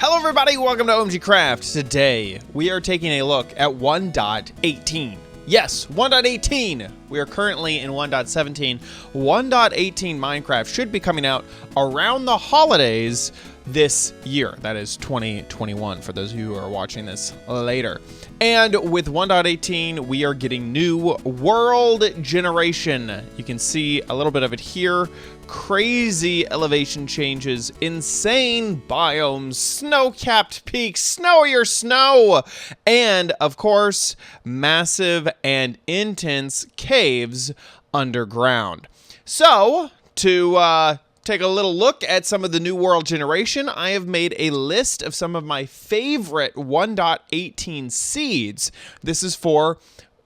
Hello everybody, welcome to OMGcraft. Today, we are taking a look at 1.18. Yes, 1.18. We are currently in 1.17. 1.18 Minecraft should be coming out around the holidays this year. That is 2021 for those of you who are watching this later. And with 1.18, we are getting new world generation. You can see a little bit of it here. Crazy elevation changes, insane biomes, snow-capped peaks, snowier snow, and of course, massive and intense caves underground. So, to take a little look at some of the new world generation, I have made a list of some of my favorite 1.18 seeds. This is for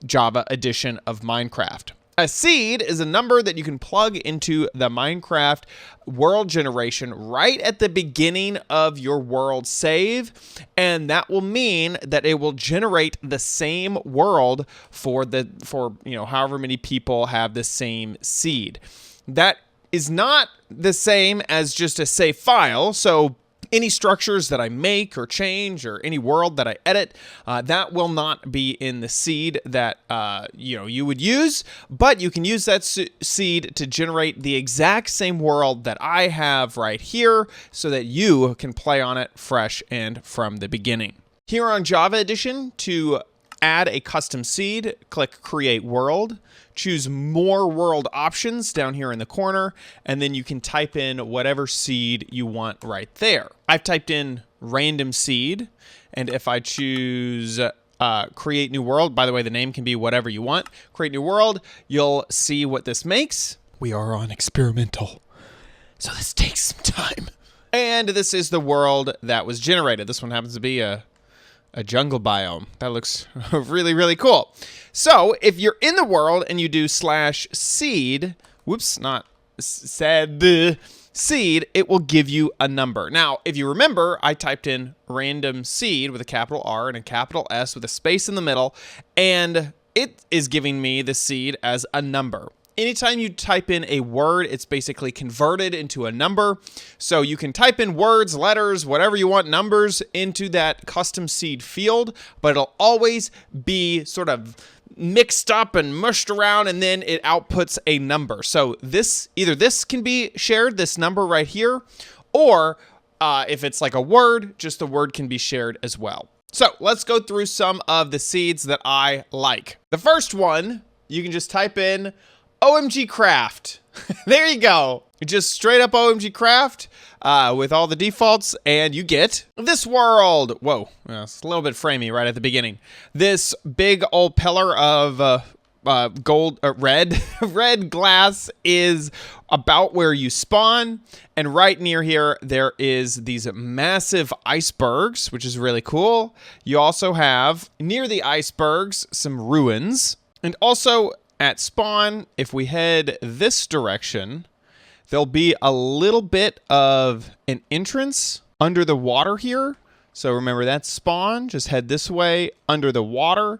Java edition of Minecraft. A seed is a number that you can plug into the Minecraft world generation right at the beginning of your world save, and that will mean that it will generate the same world for however many people have the same seed. That is not the same as just a save file, so any structures that I make or change or any world that I edit, that will not be in the seed that you would use, but you can use that seed to generate the exact same world that I have right here so that you can play on it fresh and from the beginning. Here on Java Edition, to add a custom seed, click Create World. Choose More World Options down here in the corner, and then you can type in whatever seed you want right there. I've typed in Random Seed, and if I choose Create New World, by the way, the name can be whatever you want, Create New World, you'll see what this makes. We are on experimental, so this takes some time. And this is the world that was generated. This one happens to be a jungle biome. That looks really, really cool. So if you're in the world and you do /seed, whoops, not said seed, it will give you a number. Now, if you remember, I typed in random seed with a capital R and a capital S with a space in the middle, and it is giving me the seed as a number. Anytime you type in a word, it's basically converted into a number. So you can type in words, letters, whatever you want, numbers into that custom seed field, but it'll always be sort of mixed up and mushed around, and then it outputs a number. So either this can be shared, this number right here, or if it's like a word, just the word can be shared as well. So let's go through some of the seeds that I like. The first one, you can just type in OMGcraft. There you go. Just straight up OMGcraft with all the defaults, and you get this world. Whoa, it's a little bit framey right at the beginning. This big old pillar of red glass is about where you spawn, and right near here there is these massive icebergs, which is really cool. You also have near the icebergs some ruins, and also at spawn, if we head this direction, there'll be a little bit of an entrance under the water here. So remember, that's spawn. Just head this way under the water.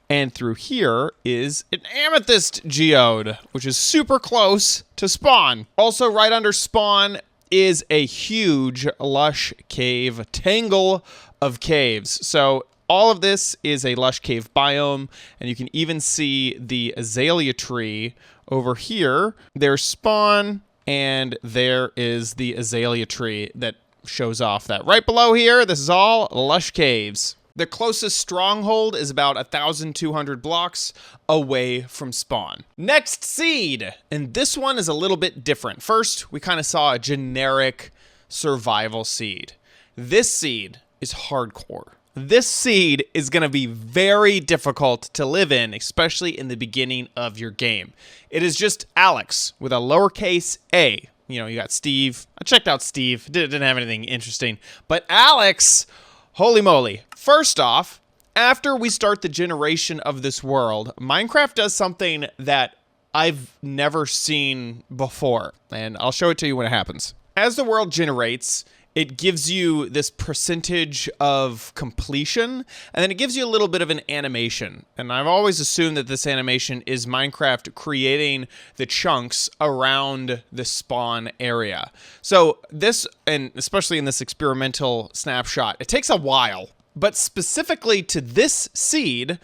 And through here is an amethyst geode, which is super close to spawn. Also, right under spawn is a huge lush cave, tangle of caves. So all of this is a lush cave biome, and you can even see the azalea tree over here. There's spawn, and there is the azalea tree that shows off that. Right below here, this is all lush caves. The closest stronghold is about 1,200 blocks away from spawn. Next seed, and this one is a little bit different. First, we kind of saw a generic survival seed. This seed is hardcore. This seed is going to be very difficult to live in, especially in the beginning of your game. It is just Alex with a lowercase a. You got Steve. I checked out Steve. Didn't have anything interesting. But Alex, holy moly. First off, after we start the generation of this world, Minecraft does something that I've never seen before, and I'll show it to you when it happens. As the world generates, it gives you this percentage of completion, and then it gives you a little bit of an animation. And I've always assumed that this animation is Minecraft creating the chunks around the spawn area. So this, and especially in this experimental snapshot, it takes a while. But specifically to this seed,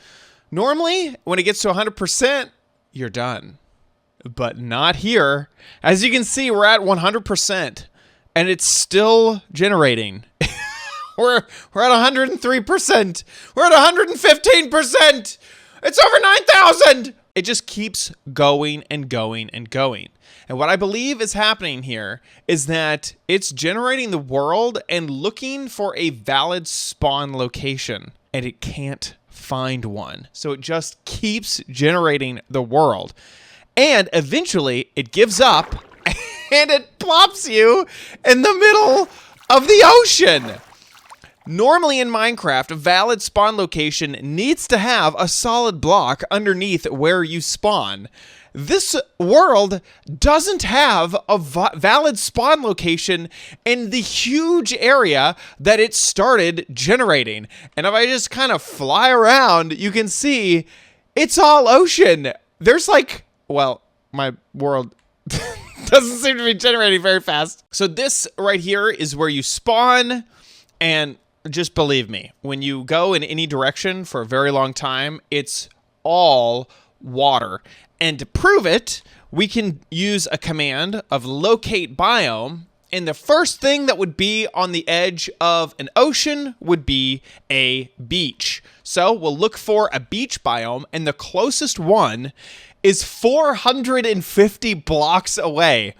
normally when it gets to 100%, you're done. But not here. As you can see, we're at 100%. And it's still generating. we're at 103%. We're at 115%. It's over 9,000. It just keeps going and going and going. And what I believe is happening here is that it's generating the world and looking for a valid spawn location. And it can't find one. So it just keeps generating the world. And eventually it gives up. And it plops you in the middle of the ocean. Normally in Minecraft, a valid spawn location needs to have a solid block underneath where you spawn. This world doesn't have a valid spawn location in the huge area that it started generating. And if I just kind of fly around, you can see it's all ocean. There's like, well, my world doesn't seem to be generating very fast. So this right here is where you spawn, and just believe me, when you go in any direction for a very long time, it's all water. And to prove it, we can use a command of locate biome, and the first thing that would be on the edge of an ocean would be a beach. So we'll look for a beach biome, and the closest one is 450 blocks away.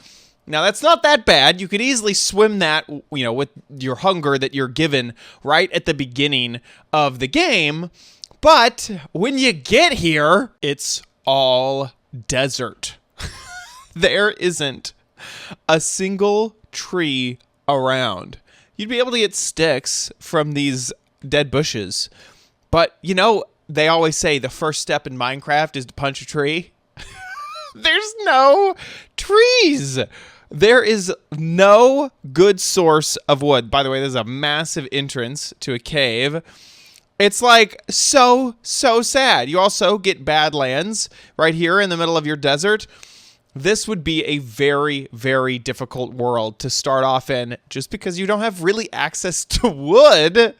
Now, that's not that bad. You could easily swim that, you know, with your hunger that you're given right at the beginning of the game. But when you get here, it's all desert. There isn't a single tree around. You'd be able to get sticks from these dead bushes. But, you know, they always say the first step in Minecraft is to punch a tree. There's no trees. There is no good source of wood. By the way, there's a massive entrance to a cave. It's like so sad. You also get badlands right here in the middle of your desert. This would be a very, very difficult world to start off in just because you don't have really access to wood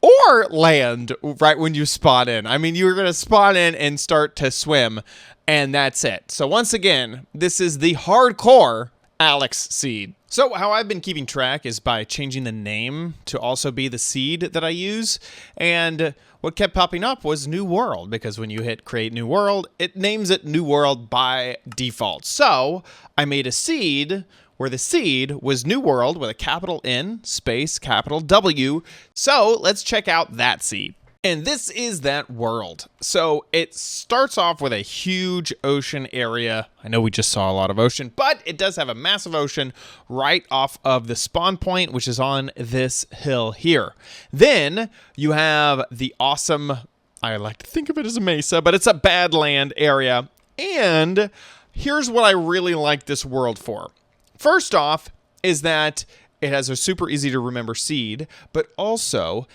or land right when you spawn in. I mean, you're going to spawn in and start to swim, and that's it. So once again, this is the hardcore Alex seed. So how I've been keeping track is by changing the name to also be the seed that I use. And what kept popping up was New World, because when you hit create new world, it names it New World by default. So I made a seed where the seed was New World with a capital N space capital W. So let's check out that seed. And this is that world. So it starts off with a huge ocean area. I know we just saw a lot of ocean, but it does have a massive ocean right off of the spawn point, which is on this hill here. Then you have the awesome, I like to think of it as a mesa, but it's a badland area. And here's what I really like this world for. First off is that it has a super easy to remember seed, but also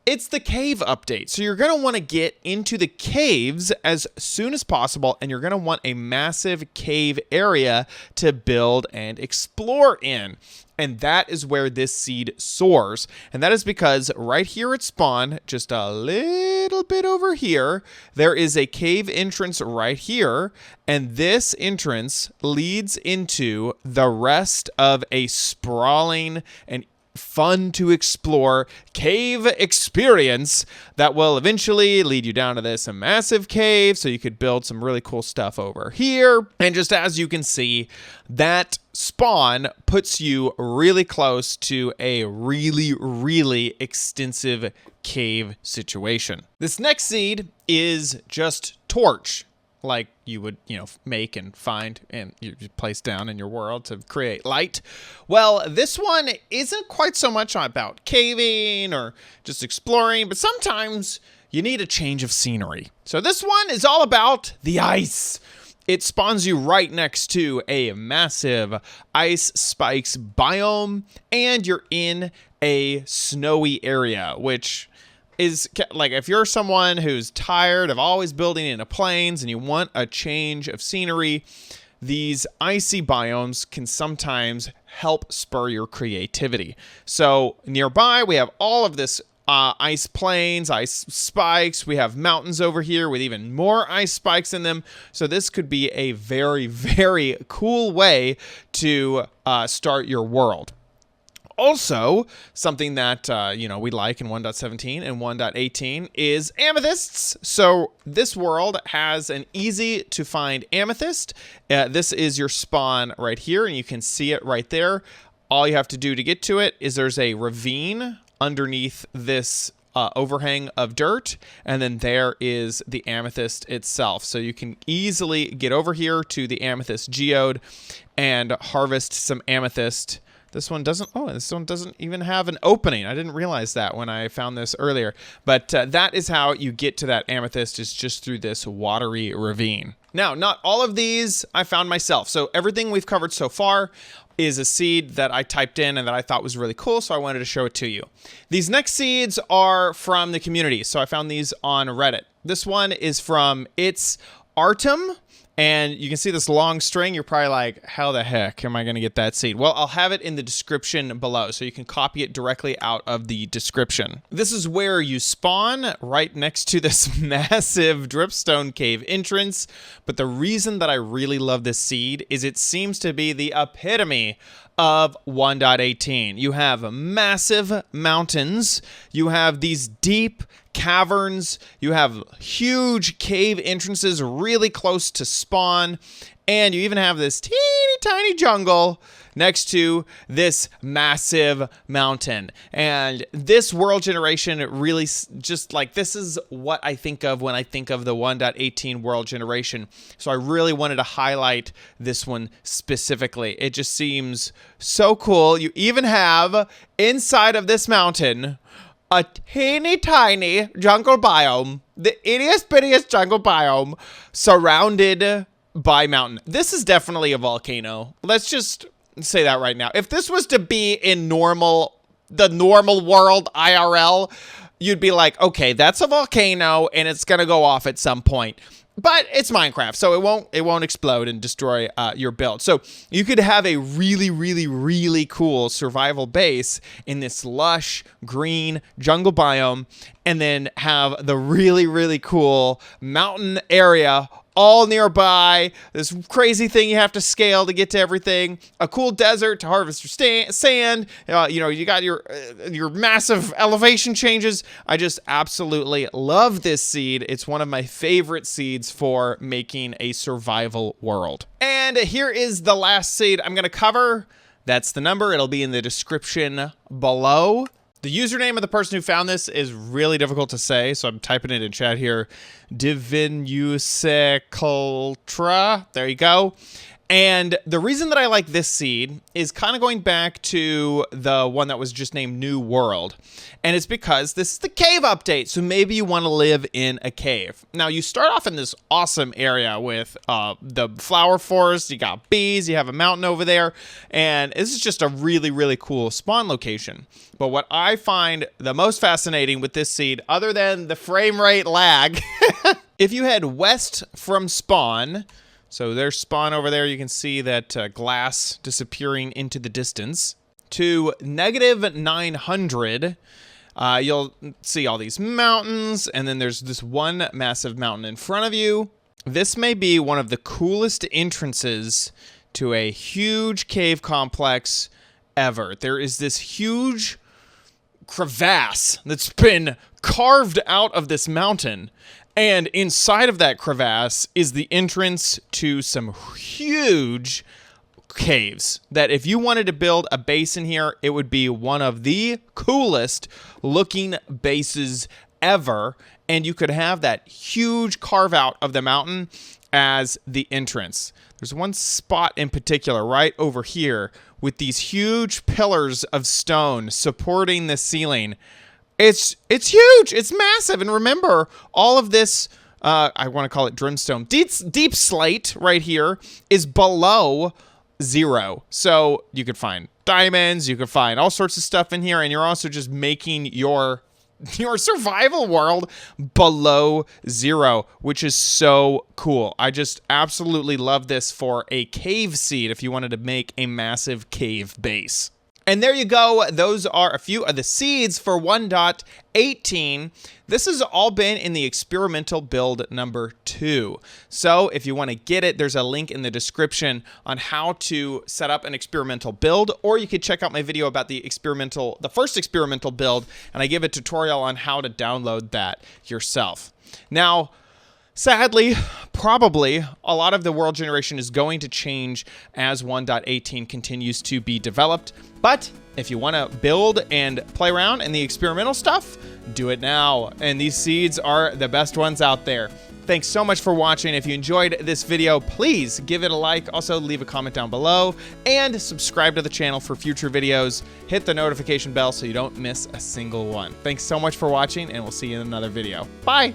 it's the cave update. So you're going to want to get into the caves as soon as possible, and you're going to want a massive cave area to build and explore in. And that is where this seed soars. And that is because right here at spawn, just a little bit over here, there is a cave entrance right here. And this entrance leads into the rest of a sprawling and fun to explore cave experience that will eventually lead you down to this massive cave so you could build some really cool stuff over here. And just as you can see, that spawn puts you really close to a really extensive cave situation. This next seed is just torch, like you would, make and find and you place down in your world to create light. Well, this one isn't quite so much about caving or just exploring, but sometimes you need a change of scenery. So this one is all about the ice. it spawns you right next to a massive ice spikes biome, and you're in a snowy area, which is like, if you're someone who's tired of always building in the plains and you want a change of scenery, these icy biomes can sometimes help spur your creativity. So nearby, we have all of this ice plains, ice spikes. We have mountains over here with even more ice spikes in them. So this could be a very, very cool way to start your world. Also, something that, we like in 1.17 and 1.18 is amethysts. So this world has an easy to find amethyst. This is your spawn right here, and you can see it right there. All you have to do to get to it is there's a ravine underneath this overhang of dirt, and then there is the amethyst itself. So you can easily get over here to the amethyst geode and harvest some amethyst. This one doesn't even have an opening. I didn't realize that when I found this earlier. But that is how you get to that amethyst, is just through this watery ravine. Now, not all of these I found myself. So everything we've covered so far is a seed that I typed in and that I thought was really cool, so I wanted to show it to you. These next seeds are from the community, so I found these on Reddit. This one is from It's Artem, and you can see this long string. You're probably like, how the heck am I going to get that seed? Well, I'll have it in the description below, so you can copy it directly out of the description. This is where you spawn, right next to this massive dripstone cave entrance. But the reason that I really love this seed is it seems to be the epitome of 1.18. You have massive mountains. You have these deep caverns. You have huge cave entrances really close to spawn. And you even have this teeny tiny jungle next to this massive mountain. And this world generation really just like, this is what I think of when I think of the 1.18 world generation. So I really wanted to highlight this one specifically. It just seems so cool. You even have inside of this mountain a teeny tiny jungle biome, the ittiest bittiest jungle biome, surrounded by mountain. This is definitely a volcano. Let's just say that right now. If this was to be in the normal world IRL, you'd be like, okay, that's a volcano and it's gonna go off at some point. But it's Minecraft, so it won't explode and destroy your build. So you could have a really, really, really cool survival base in this lush green jungle biome, and then have the really, really cool mountain area all nearby. This crazy thing you have to scale to get to everything. A cool desert to harvest your sand. You got your massive elevation changes. I just absolutely love this seed. It's one of my favorite seeds for making a survival world. And here is the last seed I'm going to cover. That's the number. It'll be in the description below. The username of the person who found this is really difficult to say, so I'm typing it in chat here. Divinusacutura. There you go. And the reason that I like this seed is kind of going back to the one that was just named New World. And it's because this is the cave update. So maybe you want to live in a cave. Now you start off in this awesome area with the flower forest. You got bees. You have a mountain over there. And this is just a really, really cool spawn location. But what I find the most fascinating with this seed, other than the frame rate lag, if you head west from spawn, so there's spawn over there. You can see that glass disappearing into the distance. To -900, you'll see all these mountains, and then there's this one massive mountain in front of you. This may be one of the coolest entrances to a huge cave complex ever. There is this huge crevasse that's been carved out of this mountain. And inside of that crevasse is the entrance to some huge caves that if you wanted to build a base in here, it would be one of the coolest looking bases ever. And you could have that huge carve out of the mountain as the entrance. There's one spot in particular right over here with these huge pillars of stone supporting the ceiling. It's huge. It's massive. And remember, all of this I want to call it Dreamstone. Deep Slate right here is below 0. So you could find diamonds, you could find all sorts of stuff in here, and you're also just making your survival world below 0, which is so cool. I just absolutely love this for a cave seed if you wanted to make a massive cave base. And there you go. Those are a few of the seeds for 1.18. This has all been in the experimental build number 2. So if you want to get it, there's a link in the description on how to set up an experimental build, or you could check out my video about the first experimental build, and I give a tutorial on how to download that yourself. Now, sadly, probably a lot of the world generation is going to change as 1.18 continues to be developed. But if you want to build and play around in the experimental stuff, do it now. And these seeds are the best ones out there. Thanks so much for watching. If you enjoyed this video, please give it a like. Also, leave a comment down below and subscribe to the channel for future videos. Hit the notification bell so you don't miss a single one. Thanks so much for watching, and we'll see you in another video. Bye.